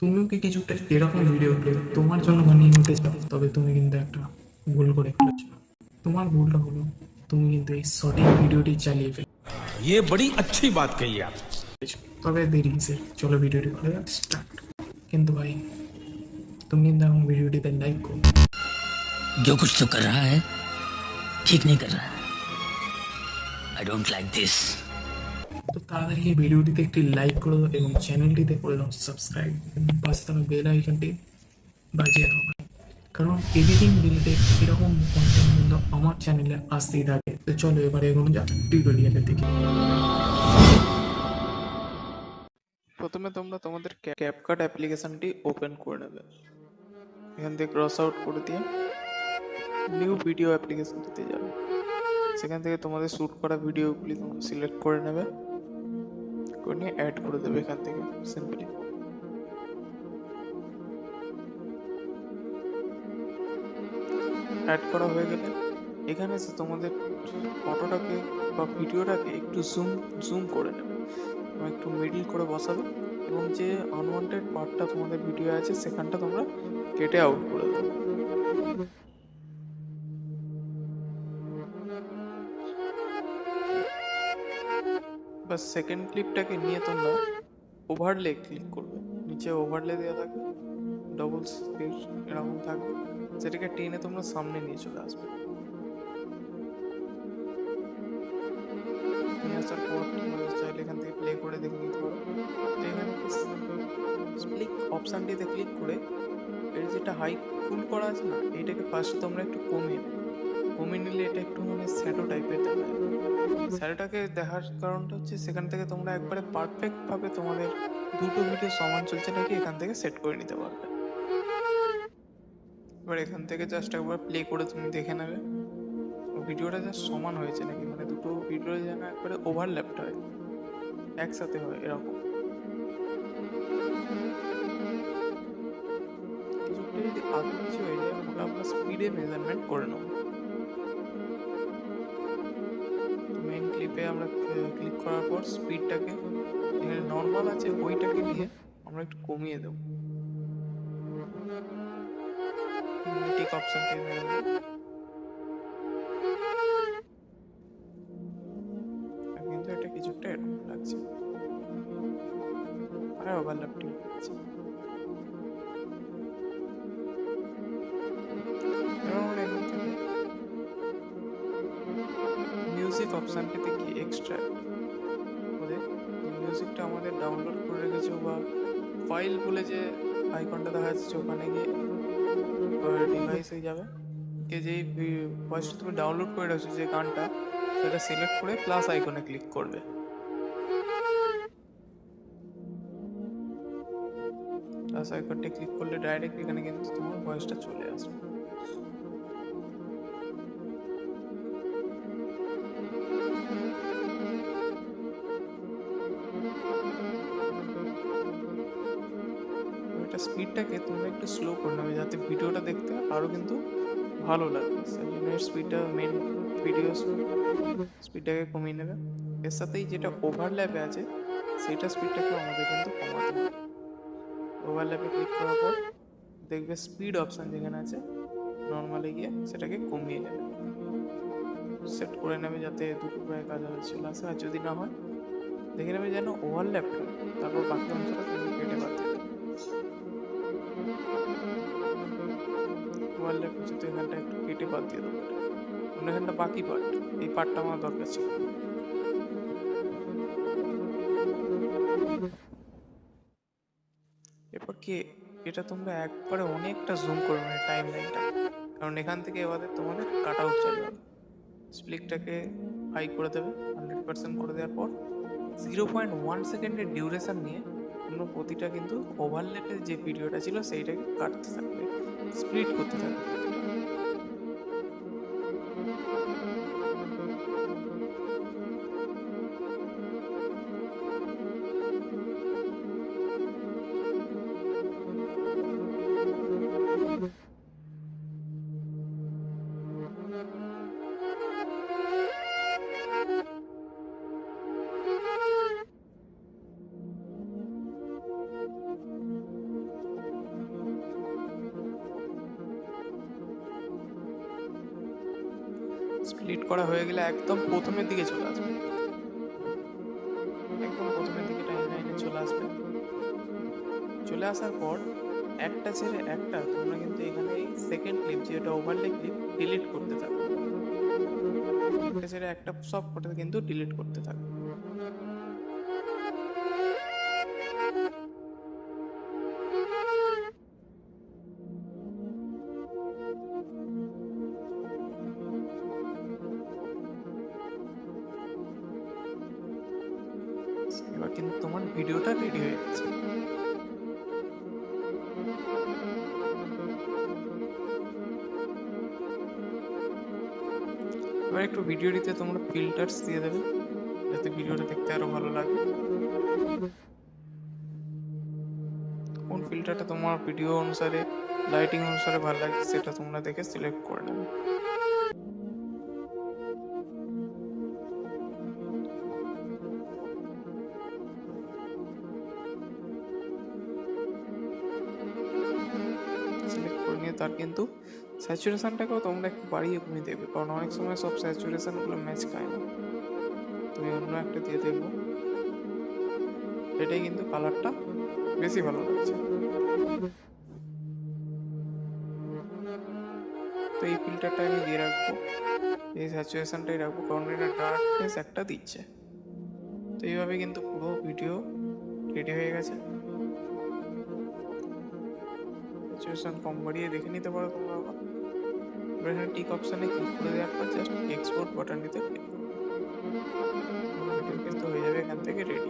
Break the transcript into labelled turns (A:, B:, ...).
A: তুমিও কি কিছুটা এরকম ভিডিওগুলো তোমার জন্য বানিয়ে নিতে চাও, তবে তুমি কিন্তু একটা ভুল করে ফেলেছো। তোমার ভুলটা হলো তুমি কিন্তু এই সঠিক ভিডিওটি চালিয়ে
B: ये बड़ी अच्छी बात कही आप।
A: ফেলেছো। তবে দেরি সে, চলো ভিডিওটি করে স্টার্ট। কিন্তু ভাই, তুমি কিন্তু এখন ভিডিওটিতে লাইক করো।
C: जो कुछ तो कर रहा है ठीक नहीं कर रहा है। I don't like this.
A: তো তাড়াতাড়ি এই ভিডিওটিতে একটি লাইক করে দাও এবং চ্যানেলটিতে করে দাও সাবস্ক্রাইব, পাশে থাকা বেল আইকনটি বাজিয়ে দাও, কারণ এডিটিং রিলেটেড এরকম কন্টেন্ট কিন্তু আমার চ্যানেলে আসতেই থাকে। তো চলো এবারে এগোনো যাক টিউটোরিয়ালের দিকে।
D: প্রথমে তোমরা তোমাদের ক্যাপকাট অ্যাপ্লিকেশনটি ওপেন করে নেবে। এখান থেকে ক্রস আউট করে দিয়ে নিউ ভিডিও অ্যাপ্লিকেশনটিতে যাবে। সেখান থেকে তোমাদের শ্যুট করা ভিডিওগুলি তোমরা সিলেক্ট করে নেবে, করে নিয়ে অ্যাড করে দেবে এখান থেকে সিম্পলি। অ্যাড করা হয়ে গেলে এখানে এসে তোমাদের ফটোটাকে বা ভিডিওটাকে একটু জুম করে নেবে এবং একটু মিডল করে বসাবে এবং যে আনওয়ান্টেড পার্টটা তোমাদের ভিডিও আছে সেখানটা তোমরা কেটে আউট করে দেবে। বা সেকেন্ড ক্লিপটাকে নিয়ে তোমরা ওভারলে ক্লিক করবে। নিচে ওভারলে দেওয়া থাকবে, ডবল স্পেস এরকম থাকবে, সেটাকে টেনে তোমরা সামনে নিয়ে চলে আসবে। নিয়ে আসার পর তোমরা চাইলে এখান থেকে প্লে করে দেখে নিতে পারো। তো এখানে স্প্লিক অপশানটিতে ক্লিক করে এর যেটা হাইট ফুল করা আছে না, এইটাকে ফার্স্ট তোমরা একটু কমিয়ে নিলে এটা একটু মানে শ্যাডো টাইপের দেখা যায়। শ্যাডোটাকে দেখার কারণটা হচ্ছে সেখান থেকে তোমরা একবারে পারফেক্টভাবে তোমাদের দুটো ভিডিও সমান চলছে নাকি এখান থেকে সেট করে নিতে পারবে। এবার এখান থেকে জাস্ট একবার প্লে করে তুমি দেখে নেবে ভিডিওটা জাস্ট সমান হয়েছে নাকি, মানে দুটো ভিডিও যেন একবারে ওভারল্যাপড হয়, একসাথে হয় এরকম। কিছুটা যদি আগে কিছু হয়ে যায় ওটা আমরা স্পিডে মেজারমেন্ট করে নেব। মেইন ক্লিপে আমরা ক্লিক করার পর স্পিডটাকে যেখানে নর্মাল আছে ওইটাকে নিয়ে আমরা একটু কমিয়ে দেবো। ঠিক অপশনটি মেরে দেবো, কিন্তু এটা কিছুটা এরকম লাগছে আর ওভারল্যাপটিং হচ্ছে। মিউজিক অপশানটিতে কি এক্সট্রাক্ট করে মিউজিকটা আমাদের ডাউনলোড করে রেখেছো বা ফাইল বলে যে আইকনটা দেখা যাচ্ছে ওখানে গিয়ে ডিভাইসে যাবে, যে যেই ভয়েসটা তুমি ডাউনলোড করে রেখেছো যে গানটা, সেটা সিলেক্ট করে প্লাস আইকনে ক্লিক করবে। প্লাস আইকনটা ক্লিক করলে ডাইরেক্ট এখানে কিন্তু তোমার ভয়েসটা চলে আসবে। স্পিডটাকে তোমরা একটু স্লো করে নেবে যাতে ভিডিওটা দেখতে আরও কিন্তু ভালো লাগবে। সেই জন্য স্পিডটা মেন ভিডিও স্পিডটাকে কমিয়ে নেবে। এর সাথেই যেটা ওভারল্যাপে আছে সেটা স্পিডটাকে আমাদের কিন্তু কমাতে হবে। ওভারল্যাপে ক্লিক করার পর দেখবে স্পিড অপশান যেখানে আছে নর্মালে গিয়ে সেটাকে কমিয়ে নেবে, সেট করে নেবে যাতে দুটো প্রায় কাছাকাছি চলে আসে। আর যদি না হয় দেখে নেবে যেন ওভারল্যাপ হয়, তারপর বাকি অংশটা তুমি কেটে বাদ দেবে। ওভারল্যাপ হচ্ছে তো এখানটা একটু কেটে বাদ দিয়ে দেবো, অন্য এখানটা বাকি পার্ট, এই পার্টটা আমার দরকার ছিল। এরপর কি এটা তোমরা একবারে অনেকটা জুম করবে না টাইম লাইনটা, কারণ এখান থেকে এবারে তোমাদের কাট আউট চলে যাবে। স্প্লিকটাকে হাই করে দেবে, 100% করে দেওয়ার পর 0.1 সেকেন্ডের ডিউরেশন নিয়ে তোমরা প্রতিটা কিন্তু ওভারল্যাপের যে ভিডিওটা ছিল সেইটাকে কাটতে থাকবে, স্প্লিট করতে থাকবে। ক্লিক করা হয়ে গেলে একদম প্রথমের দিকে চলে আসবে, একদম প্রথমের দিকে টাইমলাইনে চলে আসবে। চলে আসার পর একটা ছেড়ে একটা তোমরা কিন্তু এখানে এই সেকেন্ড ক্লিপ যেটা ওভারলে ক্লিপ ডিলিট করতে থাকবে, একটা ছেড়ে একটা সব কটা কিন্তু ডিলিট করতে থাকবে। এবার কিন্তু তোমার ভিডিওটা রেডি হয়ে গেছে। এবার একটু ভিডিওটিতে তোমরা ফিল্টার্স দিয়ে দেবে যাতে ভিডিওটা দেখতে আরো ভালো লাগে। কোন ফিল্টারটা তোমার ভিডিও অনুসারে লাইটিং অনুসারে ভালো লাগে সেটা তোমরা দেখে সিলেক্ট করে নেবে। সিলেক্ট করে নিয়ে তার কিন্তু স্যাচুরেশনটাকেও তোমরা একটু বাড়িয়ে কমিয়ে দেবে, কারণ অনেক সময় সব স্যাচুরেশনগুলো ম্যাচ খায় না। তুমি অন্য একটা দিয়ে দেখবো, এটাই কিন্তু কালারটা বেশি ভালো লাগছে। তো এই ফিল্টারটা আমি দিয়ে রাখবো, এই স্যাচুরেশনটাই রাখবো, কারণ এটা ডার্কনেস একটা দিচ্ছে। তো এইভাবে কিন্তু পুরো ভিডিও রেডি হয়ে গেছে। স্যাচুরেশন কম বাড়িয়ে দেখে নিতে পারো তোমরা আবার। এবার এখানে টিক অপশানে ক্লিক করে দেওয়ার পর জাস্ট এক্সপোর্ট বাটনটিতে ক্লিক করো, ভিডিও কিন্তু হয়ে যাবে এখান থেকে রেডি।